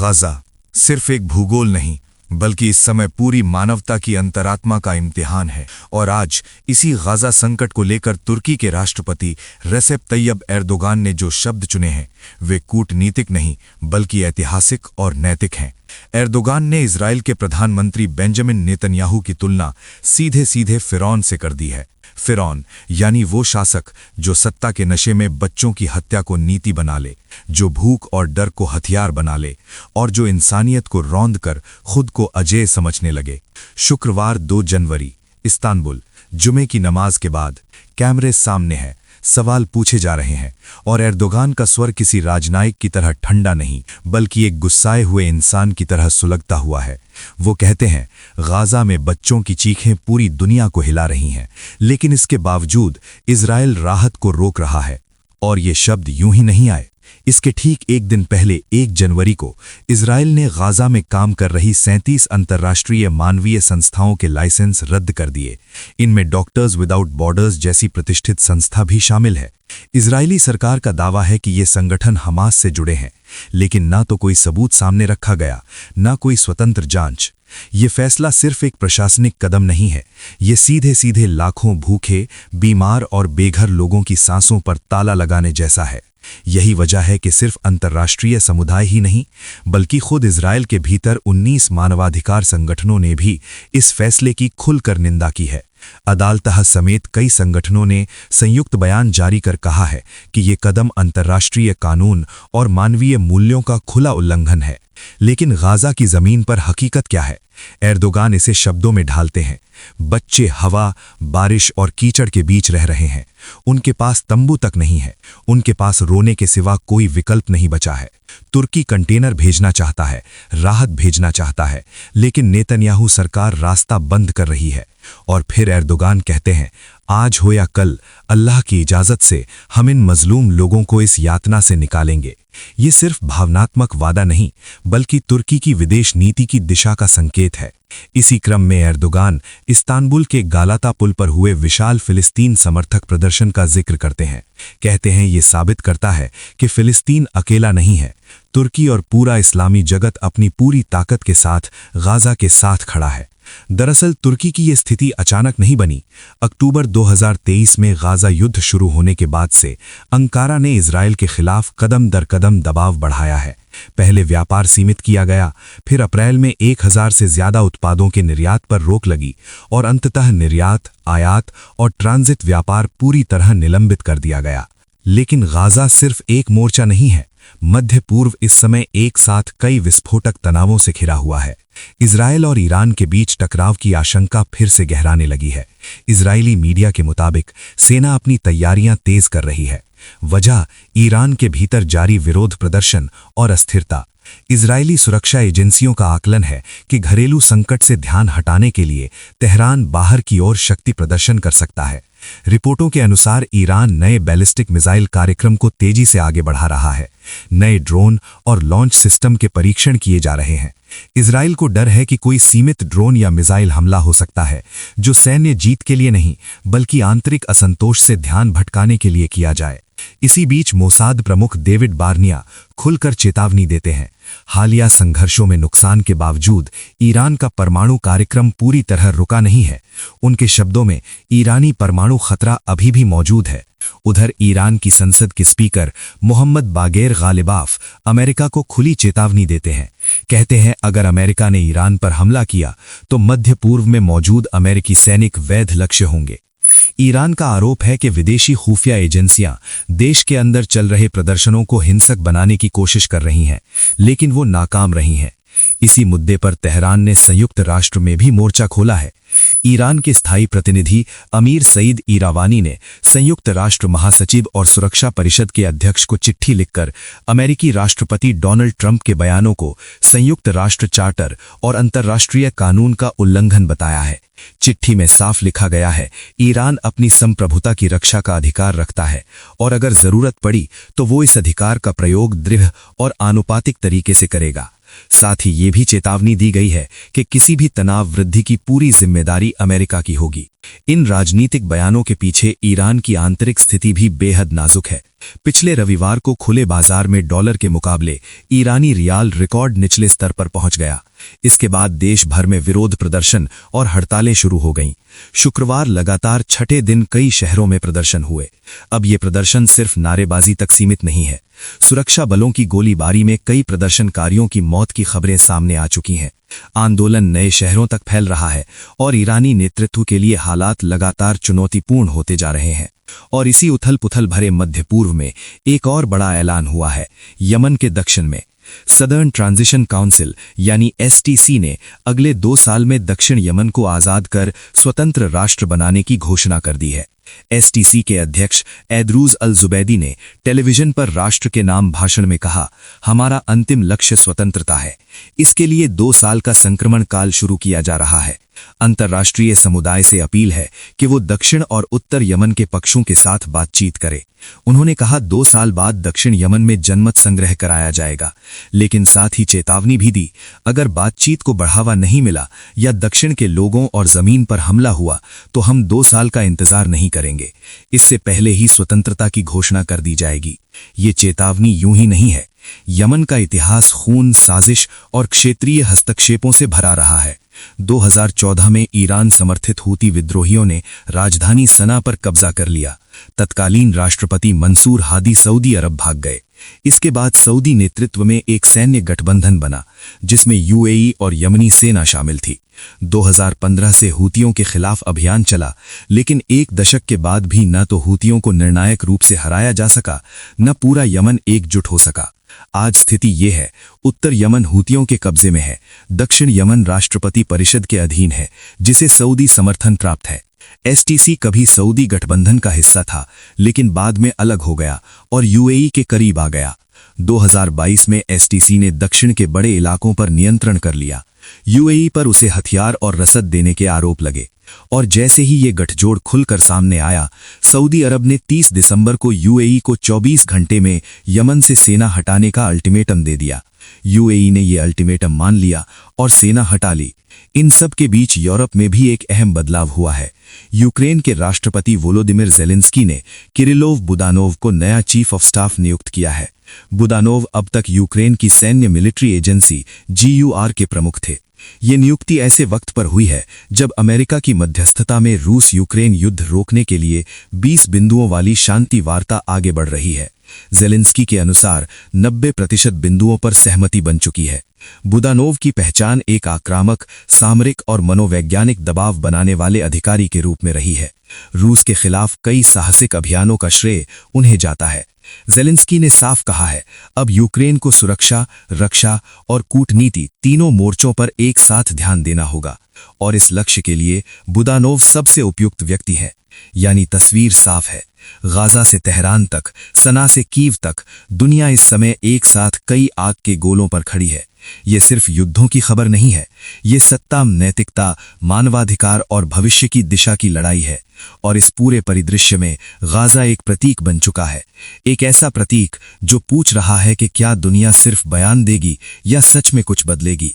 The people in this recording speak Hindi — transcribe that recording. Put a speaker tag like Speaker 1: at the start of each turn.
Speaker 1: गाजा सिर्फ एक भूगोल नहीं बल्कि इस समय पूरी मानवता की अंतरात्मा का इम्तिहान है। और आज इसी गाजा संकट को लेकर तुर्की के राष्ट्रपति रेसेप तैयब एर्दोगान ने जो शब्द चुने हैं वे कूटनीतिक नहीं बल्कि ऐतिहासिक और नैतिक हैं। एर्दोगान ने इजराइल के प्रधानमंत्री बेंजामिन नेतन्याहू की तुलना सीधे सीधे फिरौन से कर दी है। फिरौन यानी वो शासक जो सत्ता के नशे में बच्चों की हत्या को नीति बना ले, जो भूख और डर को हथियार बना ले और जो इंसानियत को रौंद कर खुद को अजेय समझने लगे। शुक्रवार 2 जनवरी इस्तांबुल, जुमे की नमाज के बाद कैमरे सामने हैं, सवाल पूछे जा रहे हैं और एर्दोगान का स्वर किसी राजनायक की तरह ठंडा नहीं बल्कि एक गुस्साए हुए इंसान की तरह सुलगता हुआ है। वो कहते हैं गाजा में बच्चों की चीखें पूरी दुनिया को हिला रही हैं, लेकिन इसके बावजूद इजराइल राहत को रोक रहा है। और ये शब्द यूं ही नहीं आए। इसके ठीक एक दिन पहले 1 जनवरी को इजराइल ने गाजा में काम कर रही 37 अंतर्राष्ट्रीय मानवीय संस्थाओं के लाइसेंस रद्द कर दिए। इनमें डॉक्टर्स विदाउट बॉर्डर्स जैसी प्रतिष्ठित संस्था भी शामिल है। इजरायली सरकार का दावा है कि ये संगठन हमास से जुड़े हैं, लेकिन ना तो कोई सबूत सामने रखा गया, ना कोई स्वतंत्र जांच। ये फैसला सिर्फ एक प्रशासनिक कदम नहीं है, ये सीधे सीधे लाखों भूखे, बीमार और बेघर लोगों की सांसों पर ताला लगाने जैसा है। यही वजह है कि सिर्फ अंतर्राष्ट्रीय समुदाय ही नहीं बल्कि खुद इजराइल के भीतर 19 मानवाधिकार संगठनों ने भी इस फैसले की खुलकर निंदा की है। अदालतः समेत कई संगठनों ने संयुक्त बयान जारी कर कहा है कि ये कदम अंतर्राष्ट्रीय कानून और मानवीय मूल्यों का खुला उल्लंघन है। लेकिन गाजा की जमीन पर हकीकत क्या है? एर्दोगान इसे शब्दों में ढालते हैं। बच्चे हवा, बारिश और कीचड़ के बीच रह रहे हैं। उनके पास तंबू तक नहीं है, उनके पास रोने के सिवा कोई विकल्प नहीं बचा है। तुर्की कंटेनर भेजना चाहता है, राहत भेजना चाहता है, लेकिन नेतन्याहू सरकार रास्ता बंद कर रही है। और फिर एर्दोगान कहते हैं, आज हो या कल अल्लाह की इजाजत से हम इन मजलूम लोगों को इस यातना से निकालेंगे। ये सिर्फ भावनात्मक वादा नहीं बल्कि तुर्की की विदेश नीति की दिशा का संकेत है। इसी क्रम में एर्दोगान इस्तांबुल के गालाता पुल पर हुए विशाल फिलिस्तीन समर्थक प्रदर्शन का जिक्र करते हैं। कहते हैं ये साबित करता है कि फिलिस्तीन अकेला नहीं है, तुर्की और पूरा इस्लामी जगत अपनी पूरी ताकत के साथ गाजा के साथ खड़ा है। दरअसल तुर्की की ये स्थिति अचानक नहीं बनी। अक्टूबर 2023 में गाजा युद्ध शुरू होने के बाद से अंकारा ने इजराइल के खिलाफ कदम दर कदम दबाव बढ़ाया है। पहले व्यापार सीमित किया गया, फिर अप्रैल में 1000 से ज्यादा उत्पादों के निर्यात पर रोक लगी और अंततः निर्यात, आयात और ट्रांजिट व्यापार पूरी तरह निलंबित कर दिया गया। लेकिन गाजा सिर्फ एक मोर्चा नहीं है। मध्य पूर्व इस समय एक साथ कई विस्फोटक तनावों से घिरा हुआ है। इजराइल और ईरान के बीच टकराव की आशंका फिर से गहराने लगी है। इजरायली मीडिया के मुताबिक सेना अपनी तैयारियां तेज कर रही है। वजह ईरान के भीतर जारी विरोध प्रदर्शन और अस्थिरता। इजरायली सुरक्षा एजेंसियों का आकलन है कि घरेलू संकट से ध्यान हटाने के लिए तेहरान बाहर की ओर शक्ति प्रदर्शन कर सकता है। रिपोर्टों के अनुसार ईरान नए बैलिस्टिक मिसाइल कार्यक्रम को तेजी से आगे बढ़ा रहा है। नए ड्रोन और लॉन्च सिस्टम के परीक्षण किए जा रहे हैं। इजराइल को डर है कि कोई सीमित ड्रोन या मिसाइल हमला हो सकता है जो सैन्य जीत के लिए नहीं बल्कि आंतरिक असंतोष से ध्यान भटकाने के लिए किया जाए। इसी बीच मोसाद प्रमुख डेविड बार्निया खुलकर चेतावनी देते हैं। हालिया संघर्षों में नुकसान के बावजूद ईरान का परमाणु कार्यक्रम पूरी तरह रुका नहीं है। उनके शब्दों में ईरानी परमाणु खतरा अभी भी मौजूद है। उधर ईरान की संसद के स्पीकर मोहम्मद बागेर गालिबाफ अमेरिका को खुली चेतावनी देते हैं। कहते हैं अगर अमेरिका ने ईरान पर हमला किया तो मध्य पूर्व में मौजूद अमेरिकी सैनिक वैध लक्ष्य होंगे। ईरान का आरोप है कि विदेशी खुफिया एजेंसियां देश के अंदर चल रहे प्रदर्शनों को हिंसक बनाने की कोशिश कर रही हैं, लेकिन वो नाकाम रही हैं। इसी मुद्दे पर तेहरान ने संयुक्त राष्ट्र में भी मोर्चा खोला है। ईरान के स्थायी प्रतिनिधि अमीर सईद ईरावानी ने संयुक्त राष्ट्र महासचिव और सुरक्षा परिषद के अध्यक्ष को चिट्ठी लिखकर अमेरिकी राष्ट्रपति डोनाल्ड ट्रंप के बयानों को संयुक्त राष्ट्र चार्टर और अंतर्राष्ट्रीय कानून का उल्लंघन बताया है। चिट्ठी में साफ लिखा गया है, ईरान अपनी संप्रभुता की रक्षा का अधिकार रखता है और अगर जरूरत पड़ी तो वो इस अधिकार का प्रयोग दृढ़ और आनुपातिक तरीके से करेगा।
Speaker 2: साथ ही ये भी चेतावनी दी गई है कि किसी भी तनाव वृद्धि की पूरी जिम्मेदारी अमेरिका की होगी। इन राजनीतिक बयानों के पीछे ईरान की आंतरिक स्थिति भी बेहद नाजुक है। पिछले रविवार को खुले बाजार में डॉलर के मुकाबले ईरानी रियाल रिकॉर्ड निचले स्तर पर पहुंच गया। इसके बाद देश भर में विरोध प्रदर्शन और हड़तालें शुरू हो गईं। शुक्रवार लगातार छठे दिन कई शहरों में प्रदर्शन हुए। अब ये प्रदर्शन सिर्फ नारेबाजी तक सीमित नहीं है। सुरक्षा बलों की गोलीबारी में कई प्रदर्शनकारियों की मौत की खबरें सामने आ चुकी हैं। आंदोलन नए शहरों तक फैल रहा है और ईरानी नेतृत्व के लिए हालात लगातार चुनौतीपूर्ण होते जा रहे हैं। और इसी उथल पुथल भरे मध्य पूर्व में एक और बड़ा ऐलान हुआ है। यमन के दक्षिण में सदर्न ट्रांजिशन काउंसिल यानी एसटीसी ने अगले 2 साल में दक्षिण यमन को आजाद कर स्वतंत्र राष्ट्र बनाने की घोषणा कर दी है। एसटीसी के अध्यक्ष एदरूज अल जुबैदी ने टेलीविजन पर राष्ट्र के नाम भाषण में कहा, हमारा अंतिम लक्ष्य स्वतंत्रता है। इसके लिए 2 साल का संक्रमण काल शुरू किया जा रहा है। अंतर्राष्ट्रीय समुदाय से अपील है कि वो दक्षिण और उत्तर यमन के पक्षों के साथ बातचीत करे। उन्होंने कहा 2 साल बाद दक्षिण यमन में जनमत संग्रह कराया जाएगा, लेकिन साथ ही चेतावनी भी दी, अगर बातचीत को बढ़ावा नहीं मिला या दक्षिण के लोगों और जमीन पर हमला हुआ तो हम 2 साल का इंतजार नहीं करेंगे। इससे पहले ही स्वतंत्रता की घोषणा कर दी जाएगी। ये चेतावनी यूं ही नहीं है। यमन का इतिहास खून, साजिश और क्षेत्रीय हस्तक्षेपों से भरा रहा है। 2014 में ईरान समर्थित हूती विद्रोहियों ने राजधानी सना पर कब्जा कर लिया। तत्कालीन राष्ट्रपति मंसूर हादी सऊदी अरब भाग गए। इसके बाद सऊदी नेतृत्व में एक सैन्य गठबंधन बना जिसमें यूएई और यमनी सेना शामिल थी। 2015 से हूतियों के खिलाफ अभियान चला, लेकिन 1 दशक के बाद भी न तो हूतियों को निर्णायक रूप से हराया जा सका, न पूरा यमन एकजुट हो सका। आज स्थिति ये है, उत्तर यमन हूतियों के कब्जे में है, दक्षिण यमन राष्ट्रपति परिषद के अधीन है जिसे सऊदी समर्थन प्राप्त है। एसटीसी कभी सऊदी गठबंधन का हिस्सा था, लेकिन बाद में अलग हो गया और यूएई के करीब आ गया। 2022 में एसटीसी ने दक्षिण के बड़े इलाकों पर नियंत्रण कर लिया। यूएई पर उसे हथियार और रसद देने के आरोप लगे और जैसे ही ये गठजोड़ खुलकर सामने आया, सऊदी अरब ने 30 दिसंबर को यूएई को 24 घंटे में यमन से सेना हटाने का अल्टीमेटम दे दिया। यूएई ने ये अल्टीमेटम मान लिया और सेना हटा ली। इन सब के बीच यूरोप में भी एक अहम बदलाव हुआ है। यूक्रेन के राष्ट्रपति वोलोदिमिर ज़ेलेंस्की ने किरिलोव बुदानोव को नया चीफ ऑफ स्टाफ नियुक्त किया है। बुदानोव अब तक यूक्रेन की सैन्य मिलिट्री एजेंसी GUR के प्रमुख थे। ये नियुक्ति ऐसे वक्त पर हुई है जब अमेरिका की मध्यस्थता में रूस यूक्रेन युद्ध रोकने के लिए 20 बिंदुओं वाली शांति वार्ता आगे बढ़ रही है। ज़ेलेंस्की के अनुसार 90% बिंदुओं पर सहमति बन चुकी है। बुदानोव की पहचान एक आक्रामक, सामरिक और मनोवैज्ञानिक दबाव बनाने वाले अधिकारी के रूप में रही है। रूस के खिलाफ कई साहसिक अभियानों का श्रेय उन्हें जाता है। ज़ेलेंस्की ने साफ कहा है, अब यूक्रेन को सुरक्षा, रक्षा और कूटनीति तीनों मोर्चों पर एक साथ ध्यान देना होगा और इस लक्ष्य के लिए बुदानोव सबसे उपयुक्त व्यक्ति है। यानी तस्वीर साफ है। गाजा से तेहरान तक, सना से कीव तक दुनिया इस समय एक साथ कई आग के गोलों पर खड़ी है। ये सिर्फ युद्धों की खबर नहीं है, ये सत्ता, नैतिकता, मानवाधिकार और भविष्य की दिशा की लड़ाई है। और इस पूरे परिदृश्य में गाजा एक प्रतीक बन चुका है, एक ऐसा प्रतीक जो पूछ रहा है कि क्या दुनिया सिर्फ बयान देगी या सच में कुछ बदलेगी।